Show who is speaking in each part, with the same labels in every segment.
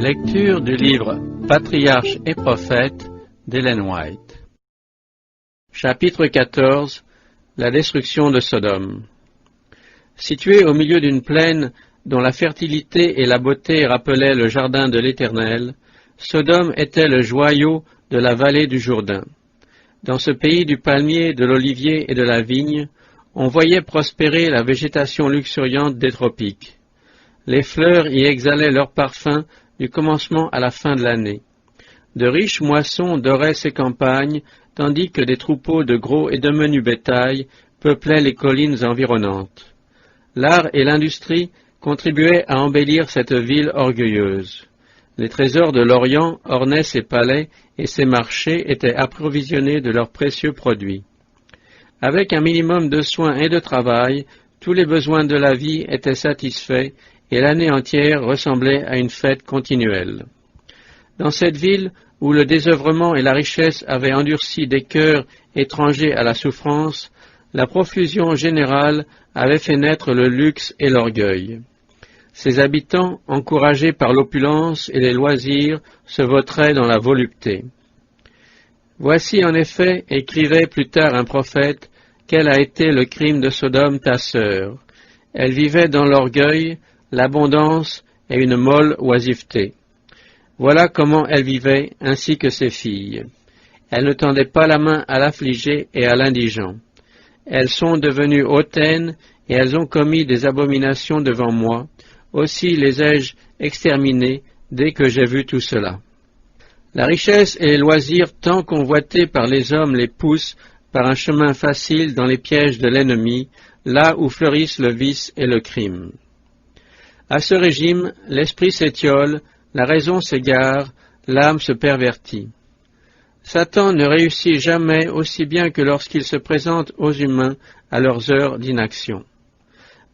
Speaker 1: Lecture du livre Patriarches et prophètes d'Ellen White. Chapitre 14. La destruction de Sodome. Située au milieu d'une plaine dont la fertilité et la beauté rappelaient le jardin de l'Éternel, Sodome était le joyau de la vallée du Jourdain. Dans ce pays du palmier, de l'olivier et de la vigne, on voyait prospérer la végétation luxuriante des tropiques. Les fleurs y exhalaient leur parfum du commencement à la fin de l'année. De riches moissons doraient ces campagnes, tandis que des troupeaux de gros et de menus bétail peuplaient les collines environnantes. L'art et l'industrie contribuaient à embellir cette ville orgueilleuse. Les trésors de l'Orient ornaient ses palais et ses marchés étaient approvisionnés de leurs précieux produits. Avec un minimum de soins et de travail, tous les besoins de la vie étaient satisfaits et l'année entière ressemblait à une fête continuelle. Dans cette ville, où le désœuvrement et la richesse avaient endurci des cœurs étrangers à la souffrance, la profusion générale avait fait naître le luxe et l'orgueil. Ses habitants, encouragés par l'opulence et les loisirs, se vautraient dans la volupté. Voici en effet, écrivait plus tard un prophète, quel a été le crime de Sodome ta sœur. Elle vivait dans l'orgueil, l'abondance et une molle oisiveté. Voilà comment elle vivait, ainsi que ses filles. Elle ne tendait pas la main à l'affligé et à l'indigent. Elles sont devenues hautaines et elles ont commis des abominations devant moi. Aussi les ai-je exterminées dès que j'ai vu tout cela. La richesse et les loisirs tant convoités par les hommes les poussent par un chemin facile dans les pièges de l'ennemi, là où fleurissent le vice et le crime. À ce régime, l'esprit s'étiole, la raison s'égare, l'âme se pervertit. Satan ne réussit jamais aussi bien que lorsqu'il se présente aux humains à leurs heures d'inaction.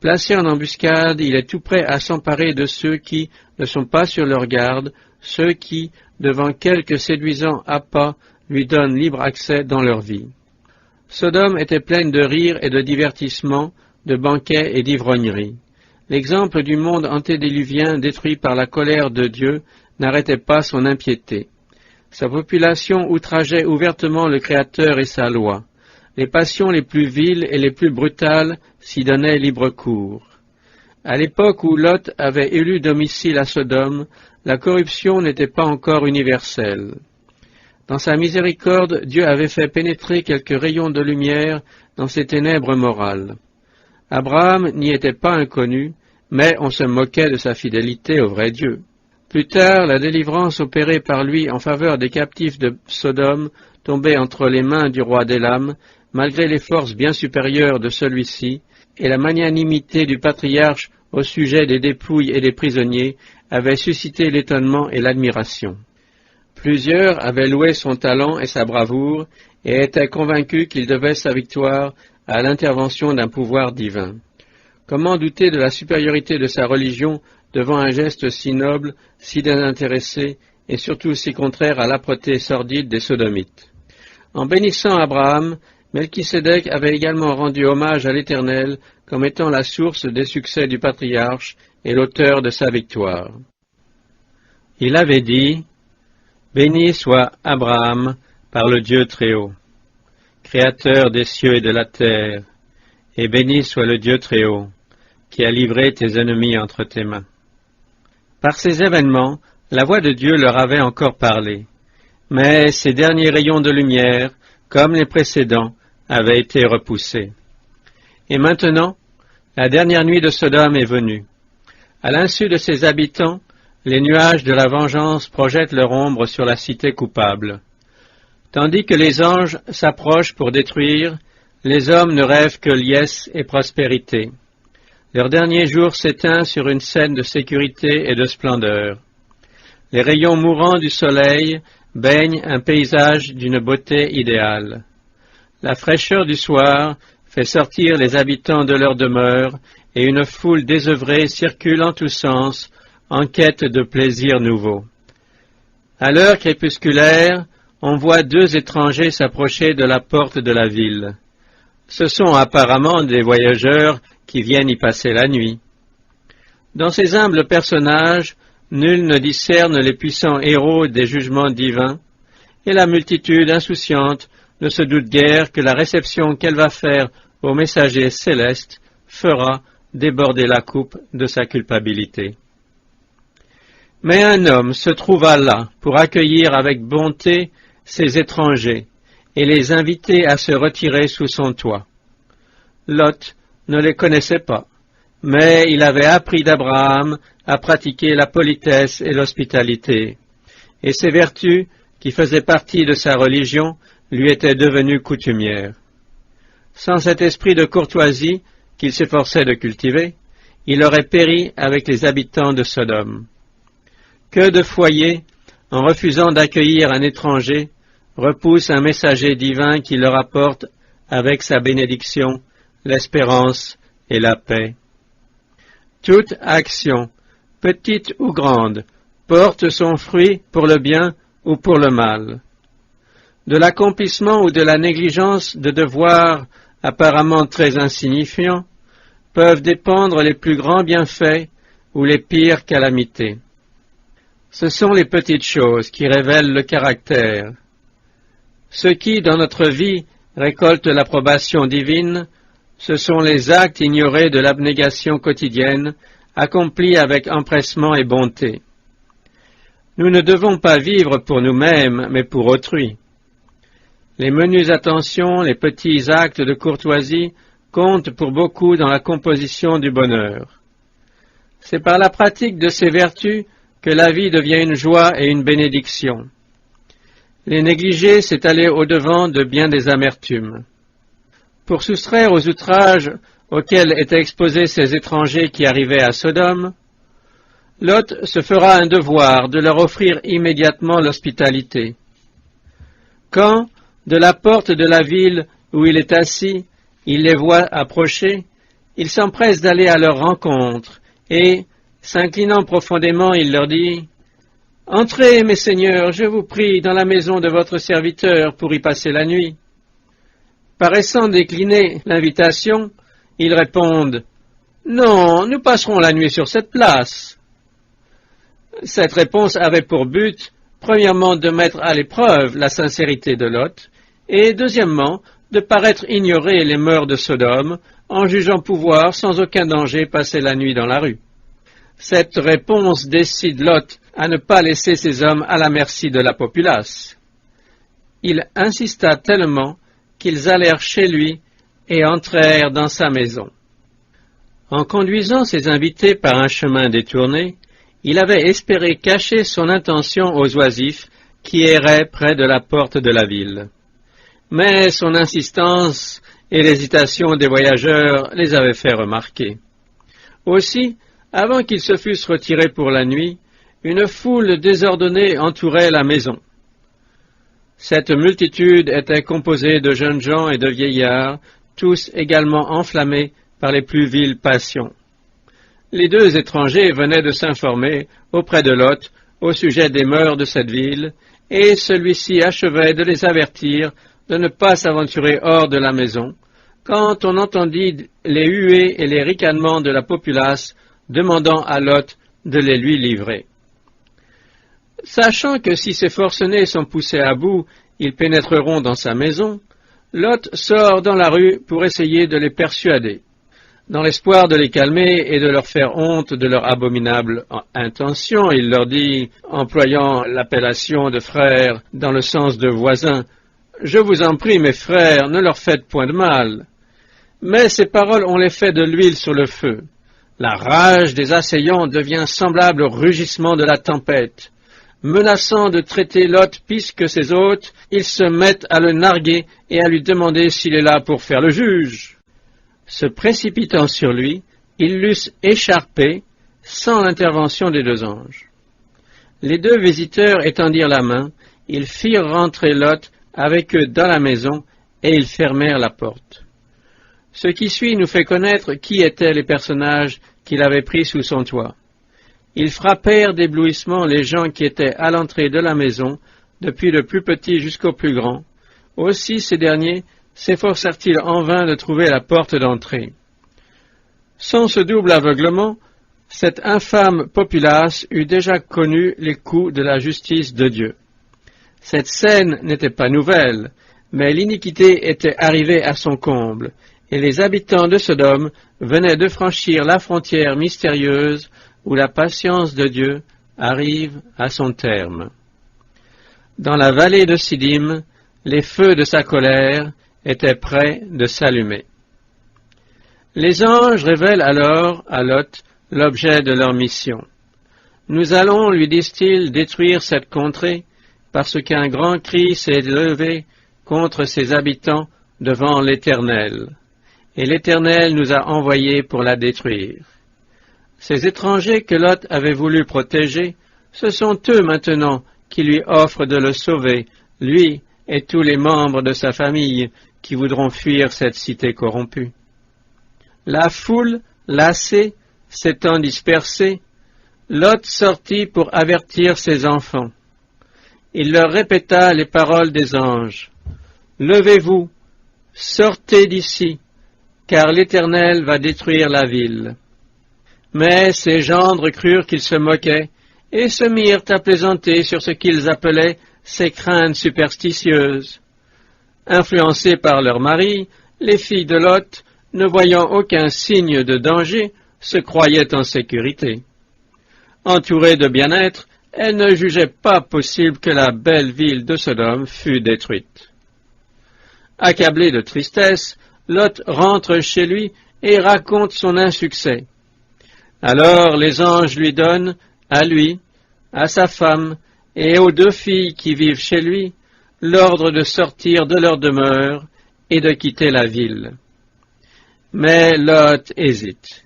Speaker 1: Placé en embuscade, il est tout prêt à s'emparer de ceux qui ne sont pas sur leur garde, ceux qui, devant quelque séduisant appât, lui donnent libre accès dans leur vie. Sodome était pleine de rires et de divertissements, de banquets et d'ivrogneries. L'exemple du monde antédiluvien détruit par la colère de Dieu n'arrêtait pas son impiété. Sa population outrageait ouvertement le Créateur et sa loi. Les passions les plus viles et les plus brutales s'y donnaient libre cours. À l'époque où Lot avait élu domicile à Sodome, la corruption n'était pas encore universelle. Dans sa miséricorde, Dieu avait fait pénétrer quelques rayons de lumière dans ces ténèbres morales. Abraham n'y était pas inconnu, mais on se moquait de sa fidélité au vrai Dieu. Plus tard, la délivrance opérée par lui en faveur des captifs de Sodome tombait entre les mains du roi d'Élam, malgré les forces bien supérieures de celui-ci, et la magnanimité du patriarche au sujet des dépouilles et des prisonniers avait suscité l'étonnement et l'admiration. Plusieurs avaient loué son talent et sa bravoure, et étaient convaincus qu'il devait sa victoire à l'intervention d'un pouvoir divin. Comment douter de la supériorité de sa religion devant un geste si noble, si désintéressé, et surtout si contraire à l'âpreté sordide des Sodomites? En bénissant Abraham, Melchisédek avait également rendu hommage à l'Éternel comme étant la source des succès du patriarche et l'auteur de sa victoire. Il avait dit, « Béni soit Abraham par le Dieu Très-Haut, Créateur des cieux et de la terre, et béni soit le Dieu Très-Haut, qui a livré tes ennemis entre tes mains. » Par ces événements, la voix de Dieu leur avait encore parlé, mais ces derniers rayons de lumière, comme les précédents, avaient été repoussés. Et maintenant, la dernière nuit de Sodome est venue. À l'insu de ses habitants, les nuages de la vengeance projettent leur ombre sur la cité coupable. Tandis que les anges s'approchent pour détruire, les hommes ne rêvent que liesse et prospérité. Leur dernier jour s'éteint sur une scène de sécurité et de splendeur. Les rayons mourants du soleil baignent un paysage d'une beauté idéale. La fraîcheur du soir fait sortir les habitants de leur demeure et une foule désœuvrée circule en tous sens en quête de plaisirs nouveaux. À l'heure crépusculaire, on voit deux étrangers s'approcher de la porte de la ville. Ce sont apparemment des voyageurs qui viennent y passer la nuit. Dans ces humbles personnages, Nul ne discerne les puissants héros des jugements divins, et la multitude insouciante ne se doute guère que la réception qu'elle va faire au messager céleste fera déborder la coupe de sa culpabilité. Mais un homme se trouva là pour accueillir avec bonté ces étrangers et les inviter à se retirer sous son toit. Lot ne les connaissait pas, mais il avait appris d'Abraham à pratiquer la politesse et l'hospitalité, et ces vertus, qui faisaient partie de sa religion, lui étaient devenues coutumières. Sans cet esprit de courtoisie qu'il s'efforçait de cultiver, il aurait péri avec les habitants de Sodome. Que de foyers, en refusant d'accueillir un étranger, repoussent un messager divin qui leur apporte, avec sa bénédiction, l'espérance et la paix. Toute action, petite ou grande, porte son fruit pour le bien ou pour le mal. De l'accomplissement ou de la négligence de devoirs apparemment très insignifiants peuvent dépendre les plus grands bienfaits ou les pires calamités. Ce sont les petites choses qui révèlent le caractère. Ce qui, dans notre vie, récolte l'approbation divine, ce sont les actes ignorés de l'abnégation quotidienne, accomplis avec empressement et bonté. Nous ne devons pas vivre pour nous-mêmes, mais pour autrui. Les menues attentions, les petits actes de courtoisie comptent pour beaucoup dans la composition du bonheur. C'est par la pratique de ces vertus que la vie devient une joie et une bénédiction. Les négliger, c'est aller au-devant de bien des amertumes. Pour soustraire aux outrages auxquels étaient exposés ces étrangers qui arrivaient à Sodome, Lot se fera un devoir de leur offrir immédiatement l'hospitalité. Quand, de la porte de la ville où il est assis, il les voit approcher, il s'empresse d'aller à leur rencontre et, s'inclinant profondément, il leur dit « Entrez, mes seigneurs, je vous prie, dans la maison de votre serviteur pour y passer la nuit. » Paraissant décliner l'invitation, ils répondent « Non, nous passerons la nuit sur cette place. » Cette réponse avait pour but, premièrement, de mettre à l'épreuve la sincérité de Lot, et deuxièmement, de paraître ignorer les mœurs de Sodome, en jugeant pouvoir sans aucun danger passer la nuit dans la rue. Cette réponse décide Lot à ne pas laisser ses hommes à la merci de la populace. Il insista tellement qu'ils allèrent chez lui et entrèrent dans sa maison. En conduisant ses invités par un chemin détourné, il avait espéré cacher son intention aux oisifs qui erraient près de la porte de la ville. Mais son insistance et l'hésitation des voyageurs les avaient fait remarquer. Aussi, avant qu'ils se fussent retirés pour la nuit, une foule désordonnée entourait la maison. Cette multitude était composée de jeunes gens et de vieillards, tous également enflammés par les plus viles passions. Les deux étrangers venaient de s'informer auprès de Lot au sujet des mœurs de cette ville, et celui-ci achevait de les avertir de ne pas s'aventurer hors de la maison, quand on entendit les huées et les ricanements de la populace demandant à Lot de les lui livrer. Sachant que si ces forcenés sont poussés à bout, ils pénétreront dans sa maison, Lot sort dans la rue pour essayer de les persuader. Dans l'espoir de les calmer et de leur faire honte de leur abominable intention, il leur dit, employant l'appellation de frères dans le sens de voisins, « Je vous en prie, mes frères, ne leur faites point de mal. » Mais ces paroles ont l'effet de l'huile sur le feu. La rage des assaillants devient semblable au rugissement de la tempête. Menaçant de traiter Lot pis que ses hôtes, ils se mettent à le narguer et à lui demander s'il est là pour faire le juge. Se précipitant sur lui, ils l'eussent écharpé sans l'intervention des deux anges. Les deux visiteurs étendirent la main, ils firent rentrer Lot avec eux dans la maison et ils fermèrent la porte. Ce qui suit nous fait connaître qui étaient les personnages qu'il avait pris sous son toit. Ils frappèrent d'éblouissement les gens qui étaient à l'entrée de la maison, depuis le plus petit jusqu'au plus grand. Aussi ces derniers s'efforcèrent-ils en vain de trouver la porte d'entrée. Sans ce double aveuglement, Cette infâme populace eut déjà connu les coups de la justice de Dieu. Cette scène n'était pas nouvelle, mais l'iniquité était arrivée à son comble, et les habitants de Sodome venaient de franchir la frontière mystérieuse où la patience de Dieu arrive à son terme. Dans la vallée de Siddim, les feux de sa colère étaient prêts de s'allumer. Les anges révèlent alors à Lot l'objet de leur mission. Nous allons, lui disent-ils, détruire cette contrée, parce qu'un grand cri s'est levé contre ses habitants devant l'Éternel, et l'Éternel nous a envoyés pour la détruire. Ces étrangers que Lot avait voulu protéger, ce sont eux maintenant qui lui offrent de le sauver, lui et tous les membres de sa famille qui voudront fuir cette cité corrompue. La foule, lassée, s'étant dispersée, Lot sortit pour avertir ses enfants. Il leur répéta les paroles des anges. « Levez-vous, sortez d'ici, car l'Éternel va détruire la ville. » Mais ses gendres crurent qu'il se moquait, et se mirent à plaisanter sur ce qu'ils appelaient ses craintes superstitieuses. Influencées par leurs maris, les filles de Lot, ne voyant aucun signe de danger, se croyaient en sécurité. Entourées de bien-être, elles ne jugeaient pas possible que la belle ville de Sodome fût détruite. Accablé de tristesse, Lot rentre chez lui et raconte son insuccès. Alors les anges lui donnent, à lui, à sa femme et aux 2 filles qui vivent chez lui, l'ordre de sortir de leur demeure et de quitter la ville. Mais Lot hésite.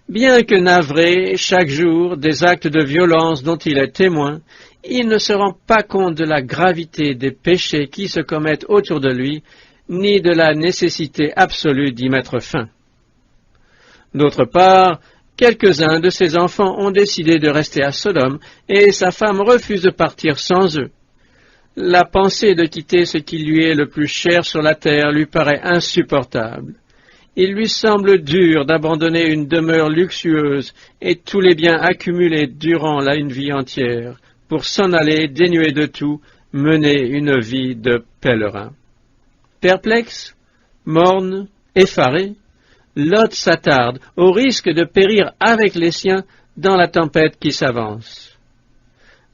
Speaker 1: Bien que navré chaque jour des actes de violence dont il est témoin, il ne se rend pas compte de la gravité des péchés qui se commettent autour de lui, ni de la nécessité absolue d'y mettre fin. D'autre part, quelques-uns de ses enfants ont décidé de rester à Sodome, et sa femme refuse de partir sans eux. La pensée de quitter ce qui lui est le plus cher sur la terre lui paraît insupportable. Il lui semble dur d'abandonner une demeure luxueuse et tous les biens accumulés durant une vie entière, pour s'en aller dénué de tout, mener une vie de pèlerin. Perplexe, morne, effaré, Lot s'attarde, au risque de périr avec les siens dans la tempête qui s'avance.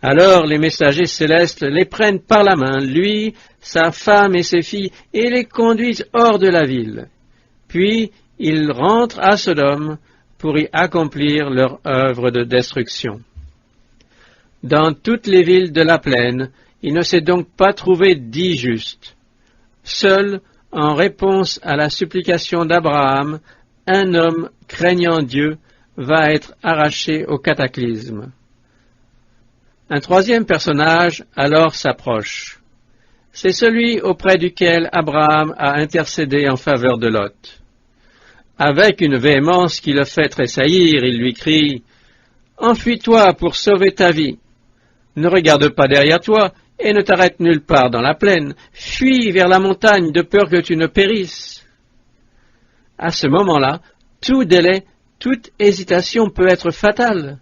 Speaker 1: Alors les messagers célestes les prennent par la main, lui, sa femme et ses filles, et les conduisent hors de la ville. Puis ils rentrent à Sodome pour y accomplir leur œuvre de destruction. Dans toutes les villes de la plaine, il ne s'est donc pas trouvé 10 justes. Seul, en réponse à la supplication d'Abraham, un homme craignant Dieu va être arraché au cataclysme. Un 3e personnage alors s'approche. C'est celui auprès duquel Abraham a intercédé en faveur de Lot. Avec une véhémence qui le fait tressaillir, il lui crie « Enfuis-toi pour sauver ta vie. Ne regarde pas derrière toi et ne t'arrête nulle part dans la plaine. Fuis vers la montagne de peur que tu ne périsses. » À ce moment-là, tout délai, toute hésitation peut être fatale.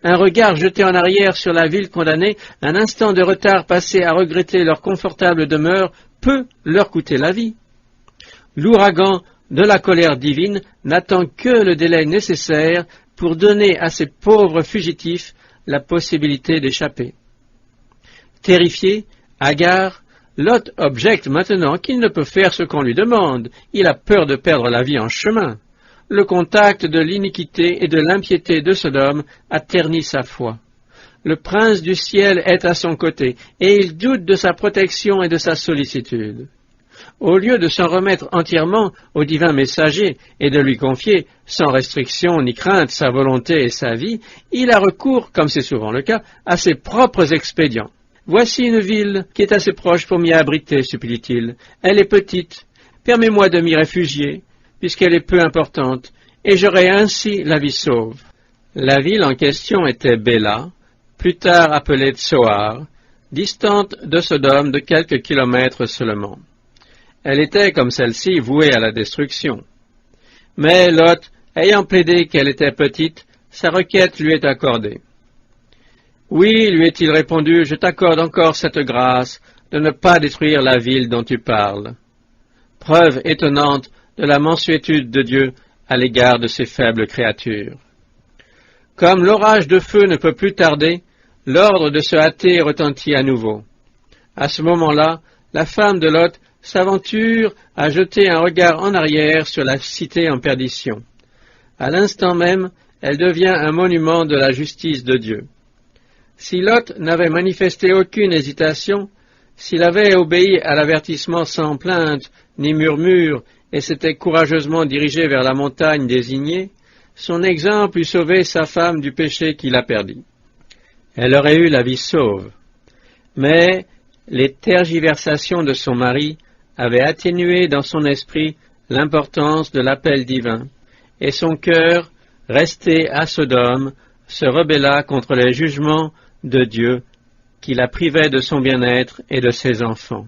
Speaker 1: Un regard jeté en arrière sur la ville condamnée, un instant de retard passé à regretter leur confortable demeure peut leur coûter la vie. L'ouragan de la colère divine n'attend que le délai nécessaire pour donner à ces pauvres fugitifs la possibilité d'échapper. Terrifié, hagard, Lot objecte maintenant qu'il ne peut faire ce qu'on lui demande. Il a peur de perdre la vie en chemin. Le contact de l'iniquité et de l'impiété de Sodome a terni sa foi. Le prince du ciel est à son côté, et il doute de sa protection et de sa sollicitude. Au lieu de s'en remettre entièrement au divin messager et de lui confier, sans restriction ni crainte, sa volonté et sa vie, il a recours, comme c'est souvent le cas, à ses propres expédients. « Voici une ville qui est assez proche pour m'y abriter, supplie-t-il. Elle est petite. Permets-moi de m'y réfugier, puisqu'elle est peu importante, et j'aurai ainsi la vie sauve. » La ville en question était Béla, plus tard appelée Tsoar, distante de Sodome de quelques kilomètres seulement. Elle était, comme celle-ci, vouée à la destruction. Mais Lot, ayant plaidé qu'elle était petite, sa requête lui est accordée. Oui, lui est-il répondu, je t'accorde encore cette grâce de ne pas détruire la ville dont tu parles. Preuve étonnante de la mansuétude de Dieu à l'égard de ses faibles créatures. Comme l'orage de feu ne peut plus tarder, l'ordre de se hâter retentit à nouveau. À ce moment-là, la femme de Lot s'aventure à jeter un regard en arrière sur la cité en perdition. À l'instant même, elle devient un monument de la justice de Dieu. Si Lot n'avait manifesté aucune hésitation, s'il avait obéi à l'avertissement sans plainte ni murmure et s'était courageusement dirigé vers la montagne désignée, son exemple eût sauvé sa femme du péché qui la perdit. Elle aurait eu la vie sauve. Mais les tergiversations de son mari avaient atténué dans son esprit l'importance de l'appel divin, et son cœur, resté à Sodome, se rebella contre les jugements de Dieu qui la privait de son bien-être et de ses enfants.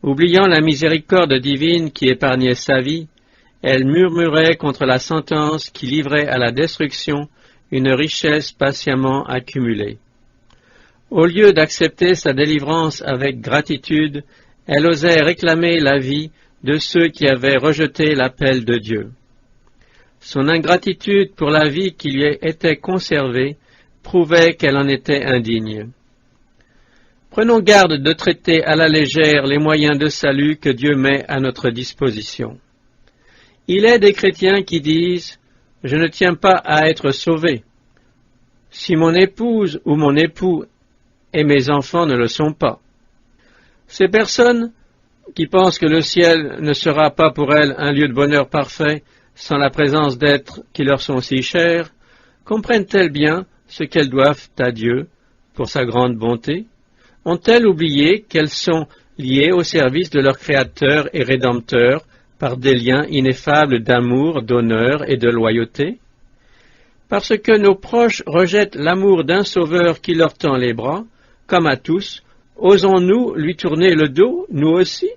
Speaker 1: Oubliant la miséricorde divine qui épargnait sa vie, elle murmurait contre la sentence qui livrait à la destruction une richesse patiemment accumulée. Au lieu d'accepter sa délivrance avec gratitude, elle osait réclamer la vie de ceux qui avaient rejeté l'appel de Dieu. Son ingratitude pour la vie qui lui était conservée prouvait qu'elle en était indigne. Prenons garde de traiter à la légère les moyens de salut que Dieu met à notre disposition. Il est des chrétiens qui disent « Je ne tiens pas à être sauvé. Si mon épouse ou mon époux et mes enfants ne le sont pas. » Ces personnes qui pensent que le ciel ne sera pas pour elles un lieu de bonheur parfait sans la présence d'êtres qui leur sont si chers, comprennent-elles bien ce qu'elles doivent à Dieu pour sa grande bonté? Ont-elles oublié qu'elles sont liées au service de leur Créateur et Rédempteur par des liens ineffables d'amour, d'honneur et de loyauté? Parce que nos proches rejettent l'amour d'un Sauveur qui leur tend les bras, comme à tous, osons-nous lui tourner le dos, nous aussi?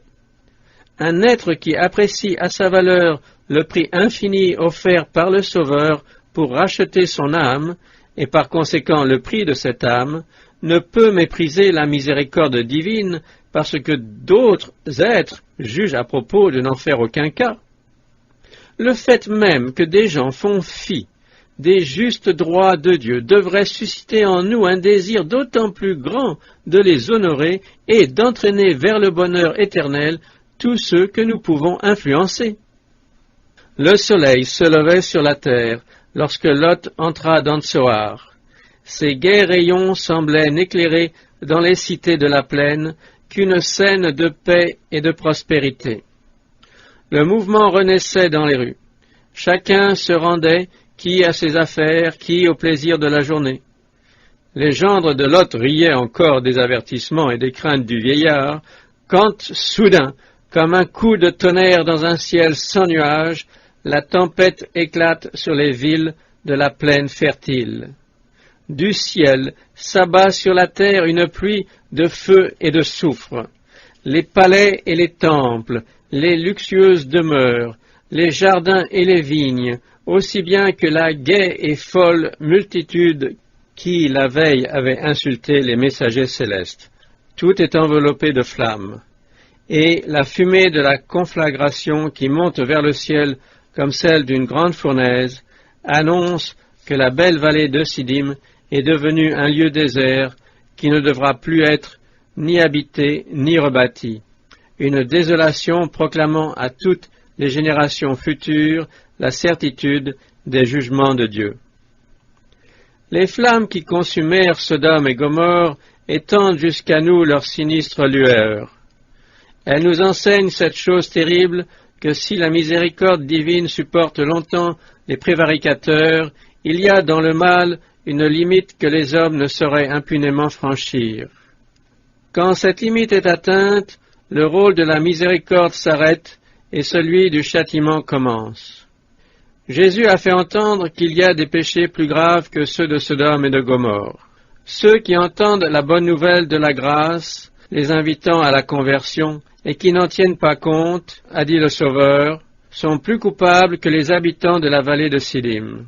Speaker 1: Un être qui apprécie à sa valeur le prix infini offert par le Sauveur pour racheter son âme, et par conséquent le prix de cette âme, ne peut mépriser la miséricorde divine parce que d'autres êtres jugent à propos de n'en faire aucun cas. Le fait même que des gens font fi des justes droits de Dieu devrait susciter en nous un désir d'autant plus grand de les honorer et d'entraîner vers le bonheur éternel tous ceux que nous pouvons influencer. Le soleil se levait sur la terre lorsque Lot entra dans Tsoar. Ses gais rayons semblaient n'éclairer dans les cités de la plaine qu'une scène de paix et de prospérité. Le mouvement renaissait dans les rues. Chacun se rendait, qui à ses affaires, qui au plaisir de la journée. Les gendres de Lot riaient encore des avertissements et des craintes du vieillard, quand, soudain, comme un coup de tonnerre dans un ciel sans nuages, la tempête éclate sur les villes de la plaine fertile. Du ciel s'abat sur la terre une pluie de feu et de soufre. Les palais et les temples, les luxueuses demeures, les jardins et les vignes, aussi bien que la gaie et folle multitude qui, la veille, avait insulté les messagers célestes. Tout est enveloppé de flammes. Et la fumée de la conflagration qui monte vers le ciel comme celle d'une grande fournaise annonce que la belle vallée de Siddim est devenue un lieu désert qui ne devra plus être ni habité ni rebâti, une désolation proclamant à toutes les générations futures la certitude des jugements de Dieu. Les flammes qui consumèrent Sodome et Gomorrhe étendent jusqu'à nous leur sinistre lueur. Elles nous enseignent cette chose terrible que si la miséricorde divine supporte longtemps les prévaricateurs, il y a dans le mal une limite que les hommes ne sauraient impunément franchir. Quand cette limite est atteinte, le rôle de la miséricorde s'arrête et celui du châtiment commence. Jésus a fait entendre qu'il y a des péchés plus graves que ceux de Sodome et de Gomorrhe. Ceux qui entendent la bonne nouvelle de la grâce, les invitant à la conversion, et qui n'en tiennent pas compte, a dit le Sauveur, sont plus coupables que les habitants de la vallée de Siddim.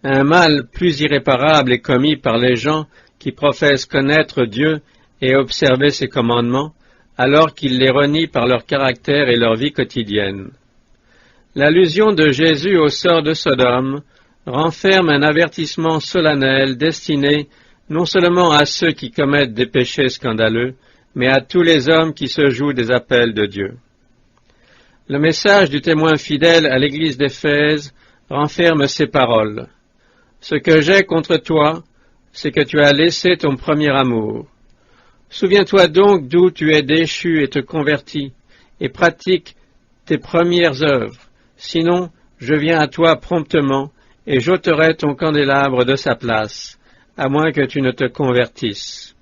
Speaker 1: Un mal plus irréparable est commis par les gens qui professent connaître Dieu et observer ses commandements, alors qu'ils les renient par leur caractère et leur vie quotidienne. L'allusion de Jésus au sort de Sodome renferme un avertissement solennel destiné non seulement à ceux qui commettent des péchés scandaleux, mais à tous les hommes qui se jouent des appels de Dieu. Le message du témoin fidèle à l'église d'Éphèse renferme ces paroles. « Ce que j'ai contre toi, c'est que tu as laissé ton premier amour. Souviens-toi donc d'où tu es déchu et te convertis, et pratique tes premières œuvres. Sinon, je viens à toi promptement, et j'ôterai ton candélabre de sa place, à moins que tu ne te convertisses. »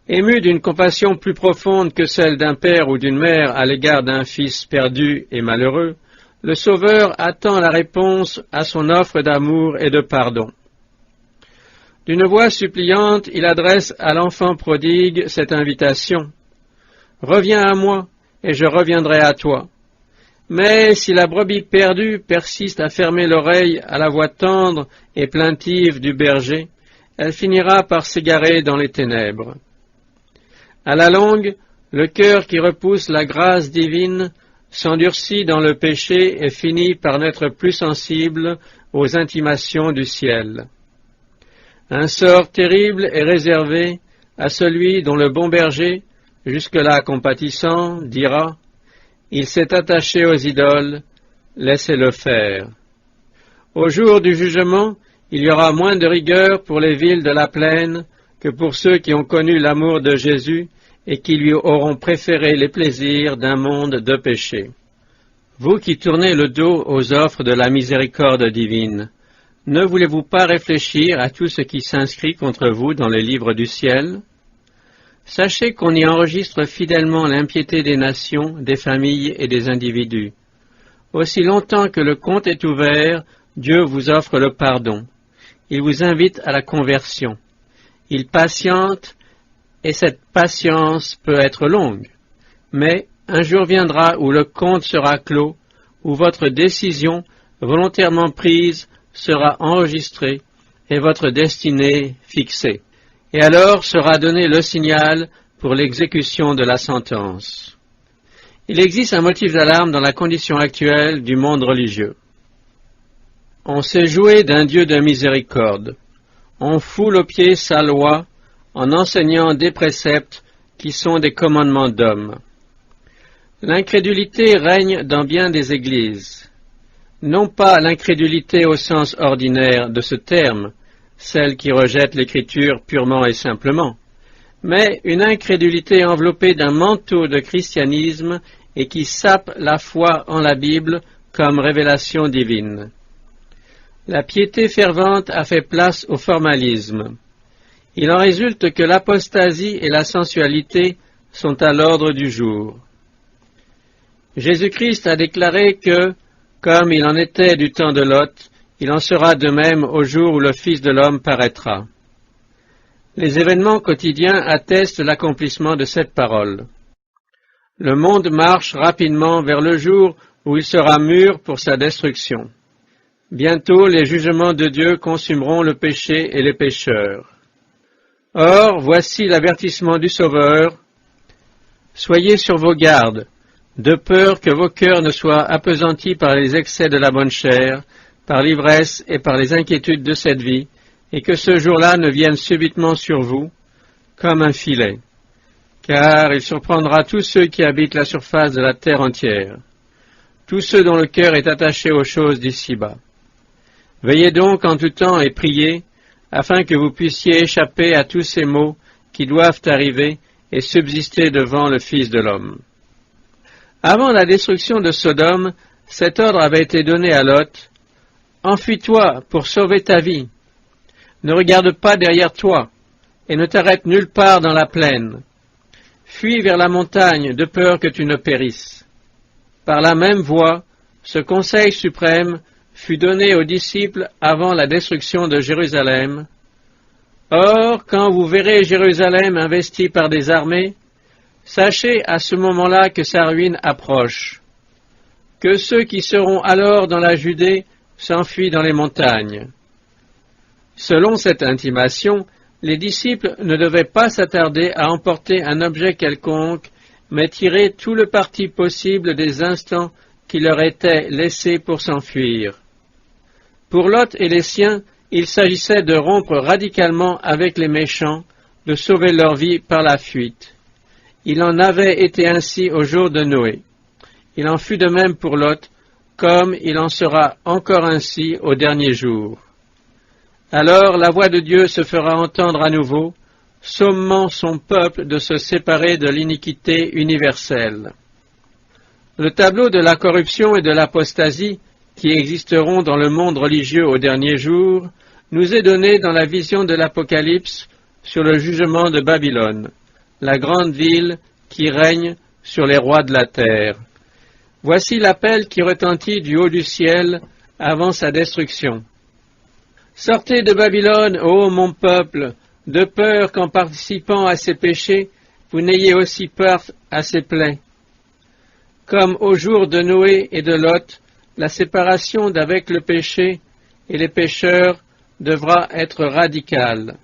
Speaker 1: Ému d'une compassion plus profonde que celle d'un père ou d'une mère à l'égard d'un fils perdu et malheureux, le Sauveur attend la réponse à son offre d'amour et de pardon. D'une voix suppliante, il adresse à l'enfant prodigue cette invitation. « Reviens à moi, et je reviendrai à toi. » Mais si la brebis perdue persiste à fermer l'oreille à la voix tendre et plaintive du berger, elle finira par s'égarer dans les ténèbres. À la longue, le cœur qui repousse la grâce divine s'endurcit dans le péché et finit par n'être plus sensible aux intimations du ciel. Un sort terrible est réservé à celui dont le bon berger, jusque-là compatissant, dira « Il s'est attaché aux idoles, laissez-le faire. » Au jour du jugement, il y aura moins de rigueur pour les villes de la plaine que pour ceux qui ont connu l'amour de Jésus et qui lui auront préféré les plaisirs d'un monde de péché. Vous qui tournez le dos aux offres de la miséricorde divine, ne voulez-vous pas réfléchir à tout ce qui s'inscrit contre vous dans les livres du ciel? Sachez qu'on y enregistre fidèlement l'impiété des nations, des familles et des individus. Aussi longtemps que le compte est ouvert, Dieu vous offre le pardon. Il vous invite à la conversion. Il patiente, et cette patience peut être longue. Mais un jour viendra où le compte sera clos, où votre décision, volontairement prise, sera enregistrée et votre destinée fixée. Et alors sera donné le signal pour l'exécution de la sentence. Il existe un motif d'alarme dans la condition actuelle du monde religieux. On s'est joué d'un Dieu de miséricorde. On foule aux pieds sa loi en enseignant des préceptes qui sont des commandements d'hommes. L'incrédulité règne dans bien des églises. Non pas l'incrédulité au sens ordinaire de ce terme, celle qui rejette l'Écriture purement et simplement, mais une incrédulité enveloppée d'un manteau de christianisme et qui sape la foi en la Bible comme révélation divine. La piété fervente a fait place au formalisme. Il en résulte que l'apostasie et la sensualité sont à l'ordre du jour. Jésus-Christ a déclaré que, comme il en était du temps de Lot, il en sera de même au jour où le Fils de l'homme paraîtra. Les événements quotidiens attestent l'accomplissement de cette parole. Le monde marche rapidement vers le jour où il sera mûr pour sa destruction. Bientôt les jugements de Dieu consumeront le péché et les pécheurs. Or, voici l'avertissement du Sauveur. Soyez sur vos gardes, de peur que vos cœurs ne soient appesantis par les excès de la bonne chair, par l'ivresse et par les inquiétudes de cette vie, et que ce jour-là ne vienne subitement sur vous, comme un filet. Car il surprendra tous ceux qui habitent la surface de la terre entière, tous ceux dont le cœur est attaché aux choses d'ici-bas. Veillez donc en tout temps et priez, afin que vous puissiez échapper à tous ces maux qui doivent arriver et subsister devant le Fils de l'homme. Avant la destruction de Sodome, cet ordre avait été donné à Lot. « Enfuis-toi pour sauver ta vie. Ne regarde pas derrière toi et ne t'arrête nulle part dans la plaine. Fuis vers la montagne de peur que tu ne périsses. » Par la même voie, ce conseil suprême fut donné aux disciples avant la destruction de Jérusalem. Or, quand vous verrez Jérusalem investie par des armées, sachez à ce moment-là que sa ruine approche, que ceux qui seront alors dans la Judée s'enfuient dans les montagnes. Selon cette intimation, les disciples ne devaient pas s'attarder à emporter un objet quelconque, mais tirer tout le parti possible des instants qui leur étaient laissés pour s'enfuir. Pour Lot et les siens, il s'agissait de rompre radicalement avec les méchants, de sauver leur vie par la fuite. Il en avait été ainsi au jour de Noé. Il en fut de même pour Lot, comme il en sera encore ainsi au dernier jour. Alors la voix de Dieu se fera entendre à nouveau, sommant son peuple de se séparer de l'iniquité universelle. Le tableau de la corruption et de l'apostasie, qui existeront dans le monde religieux au dernier jour, nous est donné dans la vision de l'Apocalypse sur le jugement de Babylone, la grande ville qui règne sur les rois de la terre. Voici l'appel qui retentit du haut du ciel avant sa destruction. Sortez de Babylone, ô mon peuple, de peur qu'en participant à ses péchés, vous n'ayez aussi peur à ses plaies. Comme au jour de Noé et de Lot, la séparation d'avec le péché et les pécheurs devra être radicale.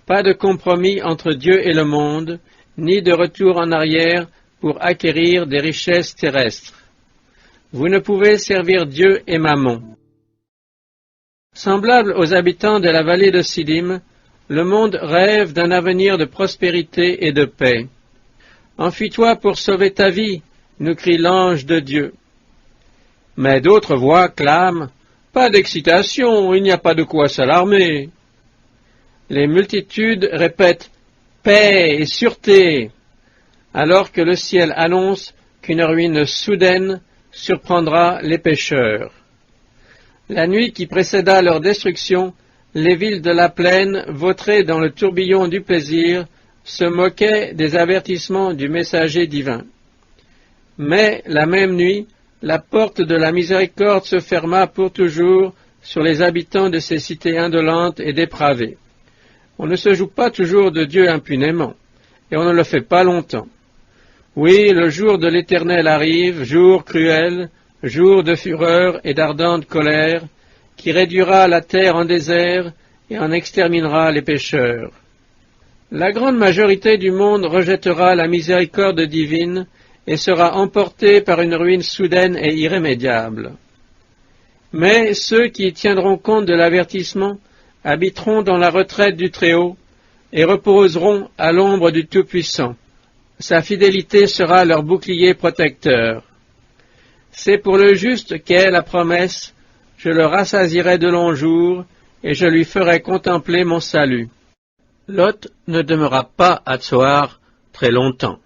Speaker 1: Pas de compromis entre Dieu et le monde, ni de retour en arrière pour acquérir des richesses terrestres. Vous ne pouvez servir Dieu et Mammon. Semblable aux habitants de la vallée de Siddim, le monde rêve d'un avenir de prospérité et de paix. Enfuis-toi pour sauver ta vie, nous crie l'ange de Dieu. Mais d'autres voix clament, pas d'excitation, il n'y a pas de quoi s'alarmer. Les multitudes répètent paix et sûreté, alors que le ciel annonce qu'une ruine soudaine surprendra les pécheurs. La nuit qui précéda leur destruction, les villes de la plaine, vautrées dans le tourbillon du plaisir, se moquaient des avertissements du messager divin. Mais, la même nuit, la porte de la miséricorde se ferma pour toujours sur les habitants de ces cités indolentes et dépravées. On ne se joue pas toujours de Dieu impunément, et on ne le fait pas longtemps. Oui, le jour de l'Éternel arrive, jour cruel, jour de fureur et d'ardente colère, qui réduira la terre en désert et en exterminera les pécheurs. La grande majorité du monde rejettera la miséricorde divine et sera emportée par une ruine soudaine et irrémédiable. Mais ceux qui tiendront compte de l'avertissement habiteront dans la retraite du Très-Haut et reposeront à l'ombre du Tout-Puissant. Sa fidélité sera leur bouclier protecteur. C'est pour le juste qu'est la promesse, je le rassasierai de longs jours, et je lui ferai contempler mon salut. Lot ne demeura pas à Tsoar très longtemps.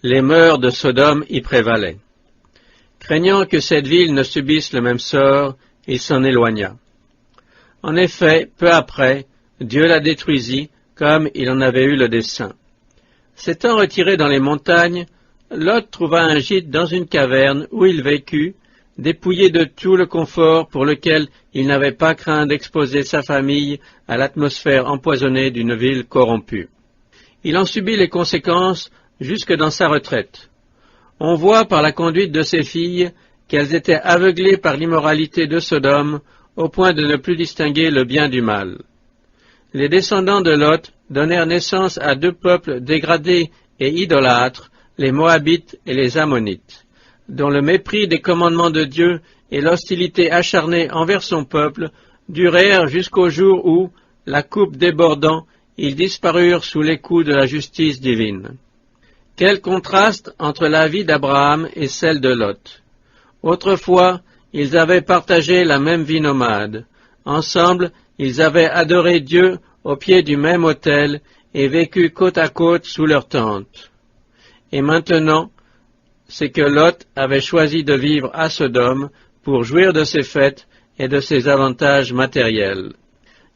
Speaker 1: Les mœurs de Sodome y prévalaient. Craignant que cette ville ne subisse le même sort, il s'en éloigna. En effet, peu après, Dieu la détruisit, comme il en avait eu le dessein. S'étant retiré dans les montagnes, Lot trouva un gîte dans une caverne où il vécut, dépouillé de tout le confort pour lequel il n'avait pas craint d'exposer sa famille à l'atmosphère empoisonnée d'une ville corrompue. Il en subit les conséquences jusque dans sa retraite. On voit par la conduite de ses filles qu'elles étaient aveuglées par l'immoralité de Sodome au point de ne plus distinguer le bien du mal. Les descendants de Lot donnèrent naissance à deux peuples dégradés et idolâtres, les Moabites et les Ammonites, dont le mépris des commandements de Dieu et l'hostilité acharnée envers son peuple durèrent jusqu'au jour où, la coupe débordant, ils disparurent sous les coups de la justice divine. Quel contraste entre la vie d'Abraham et celle de Lot. Autrefois, ils avaient partagé la même vie nomade. Ensemble, ils avaient adoré Dieu au pied du même autel et vécu côte à côte sous leur tente. Et maintenant, c'est que Lot avait choisi de vivre à Sodome pour jouir de ses fêtes et de ses avantages matériels.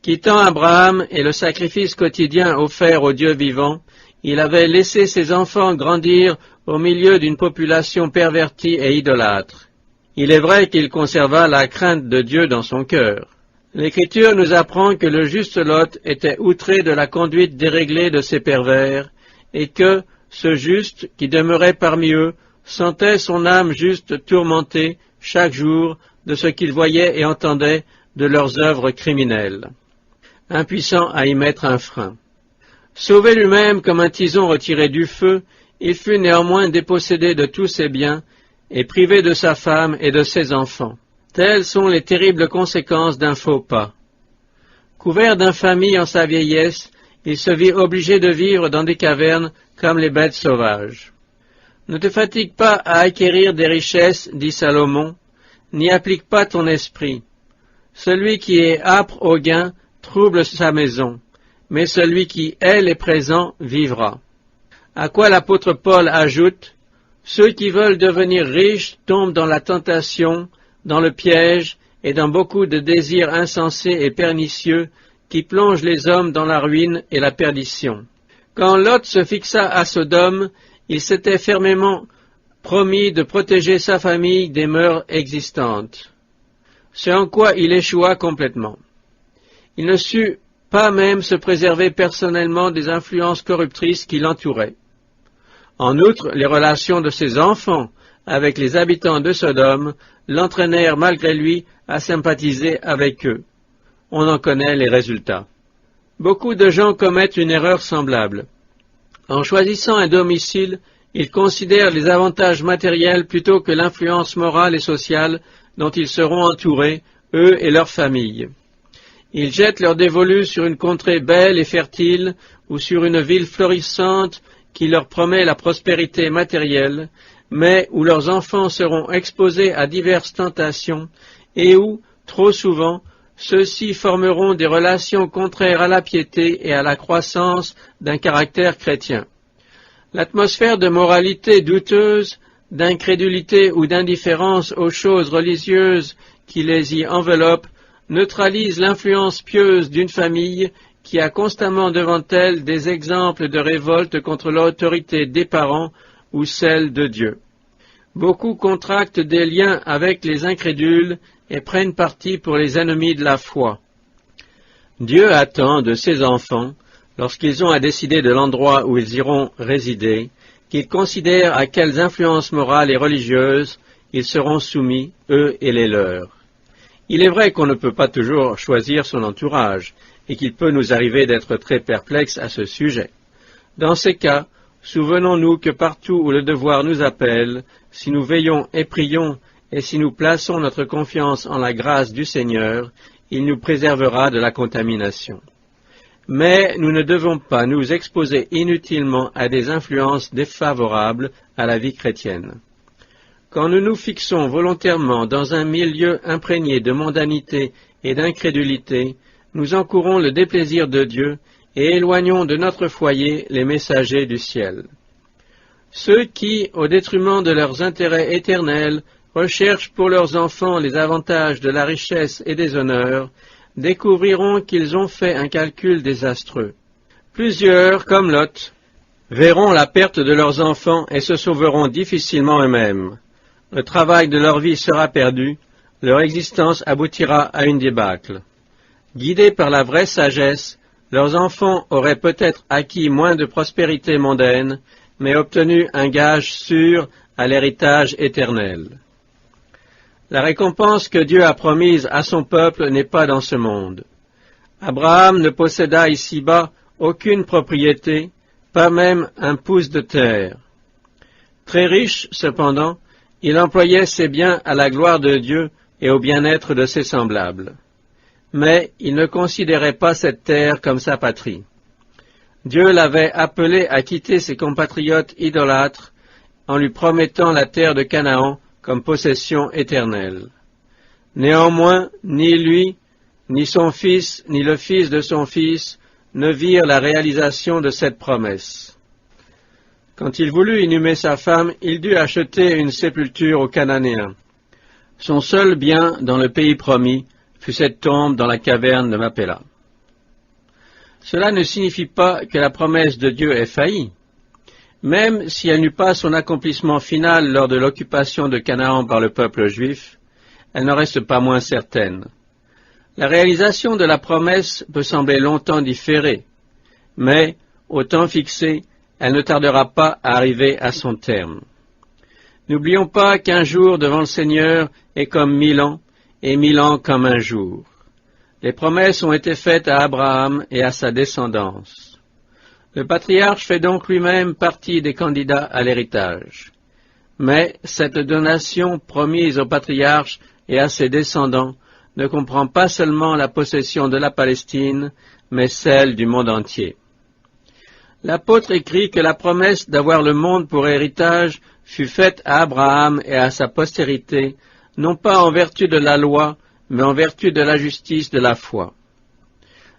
Speaker 1: Quittant Abraham et le sacrifice quotidien offert au Dieu vivant, il avait laissé ses enfants grandir au milieu d'une population pervertie et idolâtre. Il est vrai qu'il conserva la crainte de Dieu dans son cœur. L'Écriture nous apprend que le juste Lot était outré de la conduite déréglée de ces pervers, et que ce juste qui demeurait parmi eux sentait son âme juste tourmentée chaque jour de ce qu'il voyait et entendait de leurs œuvres criminelles. impuissant à y mettre un frein. Sauvé lui-même comme un tison retiré du feu, il fut néanmoins dépossédé de tous ses biens et privé de sa femme et de ses enfants. Telles sont les terribles conséquences d'un faux pas. Couvert d'infamie en sa vieillesse, il se vit obligé de vivre dans des cavernes comme les bêtes sauvages. Ne te fatigue pas à acquérir des richesses, dit Salomon, n'y applique pas ton esprit. Celui qui est âpre au gain trouble sa maison, mais celui qui est les présents vivra. À quoi l'apôtre Paul ajoute, « Ceux qui veulent devenir riches tombent dans la tentation, dans le piège et dans beaucoup de désirs insensés et pernicieux qui plongent les hommes dans la ruine et la perdition. » Quand Lot se fixa à Sodome, il s'était fermement promis de protéger sa famille des mœurs existantes, ce en quoi il échoua complètement. Il ne sut pas même se préserver personnellement des influences corruptrices qui l'entouraient. En outre, les relations de ses enfants avec les habitants de Sodome l'entraînèrent malgré lui à sympathiser avec eux. On en connaît les résultats. Beaucoup de gens commettent une erreur semblable. En choisissant un domicile, ils considèrent les avantages matériels plutôt que l'influence morale et sociale dont ils seront entourés, eux et leurs familles. Ils jettent leur dévolu sur une contrée belle et fertile ou sur une ville florissante qui leur promet la prospérité matérielle, mais où leurs enfants seront exposés à diverses tentations et où, trop souvent, ceux-ci formeront des relations contraires à la piété et à la croissance d'un caractère chrétien. L'atmosphère de moralité douteuse, d'incrédulité ou d'indifférence aux choses religieuses qui les y enveloppent neutralise l'influence pieuse d'une famille qui a constamment devant elle des exemples de révolte contre l'autorité des parents ou celle de Dieu. Beaucoup contractent des liens avec les incrédules et prennent parti pour les ennemis de la foi. Dieu attend de ses enfants, lorsqu'ils ont à décider de l'endroit où ils iront résider, qu'ils considèrent à quelles influences morales et religieuses ils seront soumis, eux et les leurs. Il est vrai qu'on ne peut pas toujours choisir son entourage, et qu'il peut nous arriver d'être très perplexes à ce sujet. Dans ces cas, souvenons-nous que partout où le devoir nous appelle, si nous veillons et prions, et si nous plaçons notre confiance en la grâce du Seigneur, il nous préservera de la contamination. Mais nous ne devons pas nous exposer inutilement à des influences défavorables à la vie chrétienne. Quand nous nous fixons volontairement dans un milieu imprégné de mondanité et d'incrédulité, nous encourons le déplaisir de Dieu et éloignons de notre foyer les messagers du ciel. Ceux qui, au détriment de leurs intérêts éternels, recherchent pour leurs enfants les avantages de la richesse et des honneurs, découvriront qu'ils ont fait un calcul désastreux. Plusieurs, comme Lot, verront la perte de leurs enfants et se sauveront difficilement eux-mêmes. Le travail de leur vie sera perdu, leur existence aboutira à une débâcle. Guidés par la vraie sagesse, leurs enfants auraient peut-être acquis moins de prospérité mondaine, mais obtenu un gage sûr à l'héritage éternel. La récompense que Dieu a promise à son peuple n'est pas dans ce monde. Abraham ne posséda ici-bas aucune propriété, pas même un pouce de terre. Très riche, cependant, il employait ses biens à la gloire de Dieu et au bien-être de ses semblables. Mais il ne considérait pas cette terre comme sa patrie. Dieu l'avait appelé à quitter ses compatriotes idolâtres en lui promettant la terre de Canaan comme possession éternelle. Néanmoins, ni lui, ni son fils, ni le fils de son fils ne virent la réalisation de cette promesse. Quand il voulut inhumer sa femme, il dut acheter une sépulture aux Cananéens. Son seul bien dans le pays promis fut cette tombe dans la caverne de Mapéla. Cela ne signifie pas que la promesse de Dieu ait failli. Même si elle n'eut pas son accomplissement final lors de l'occupation de Canaan par le peuple juif, elle n'en reste pas moins certaine. La réalisation de la promesse peut sembler longtemps différée, mais, au temps fixé, elle ne tardera pas à arriver à son terme. N'oublions pas qu'un jour devant le Seigneur est comme 1000 ans, et 1000 ans comme un jour. les promesses ont été faites à Abraham et à sa descendance. Le patriarche fait donc lui-même partie des candidats à l'héritage. Mais cette donation promise au patriarche et à ses descendants ne comprend pas seulement la possession de la Palestine, mais celle du monde entier. L'apôtre écrit que la promesse d'avoir le monde pour héritage fut faite à Abraham et à sa postérité, non pas en vertu de la loi, mais en vertu de la justice de la foi.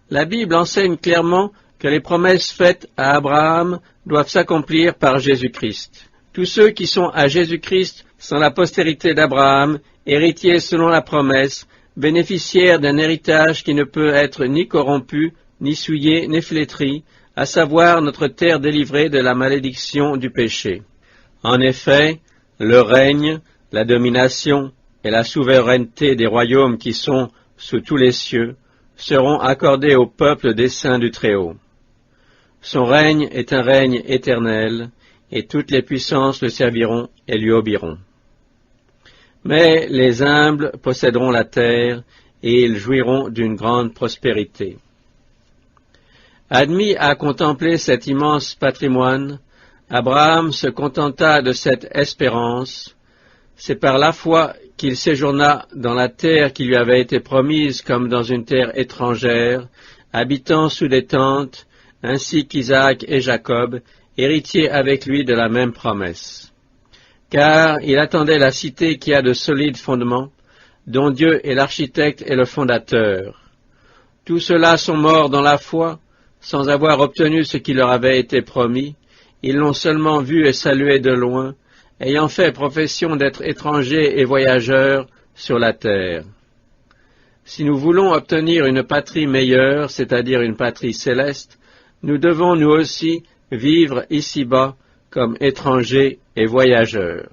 Speaker 1: La Bible enseigne clairement que les promesses faites à Abraham doivent s'accomplir par Jésus-Christ. Tous ceux qui sont à Jésus-Christ sont la postérité d'Abraham, héritiers selon la promesse, bénéficiaires d'un héritage qui ne peut être ni corrompu, ni souillé, ni flétri, à savoir notre terre délivrée de la malédiction du péché. En effet, le règne, la domination et la souveraineté des royaumes qui sont sous tous les cieux seront accordés au peuple des saints du Très-Haut. Son règne est un règne éternel, et toutes les puissances le serviront et lui obéiront. Mais les humbles posséderont la terre, et ils jouiront d'une grande prospérité. Admis à contempler cet immense patrimoine, Abraham se contenta de cette espérance. C'est par la foi qu'il séjourna dans la terre qui lui avait été promise comme dans une terre étrangère, habitant sous des tentes, ainsi qu'Isaac et Jacob, héritiers avec lui de la même promesse. Car il attendait la cité qui a de solides fondements, dont Dieu est l'architecte et le fondateur. Tous ceux-là sont morts dans la foi, sans avoir obtenu ce qui leur avait été promis. Ils l'ont seulement vu et salué de loin, ayant fait profession d'être étrangers et voyageurs sur la terre. Si nous voulons obtenir une patrie meilleure, c'est-à-dire une patrie céleste, nous devons nous aussi vivre ici-bas comme étrangers et voyageurs.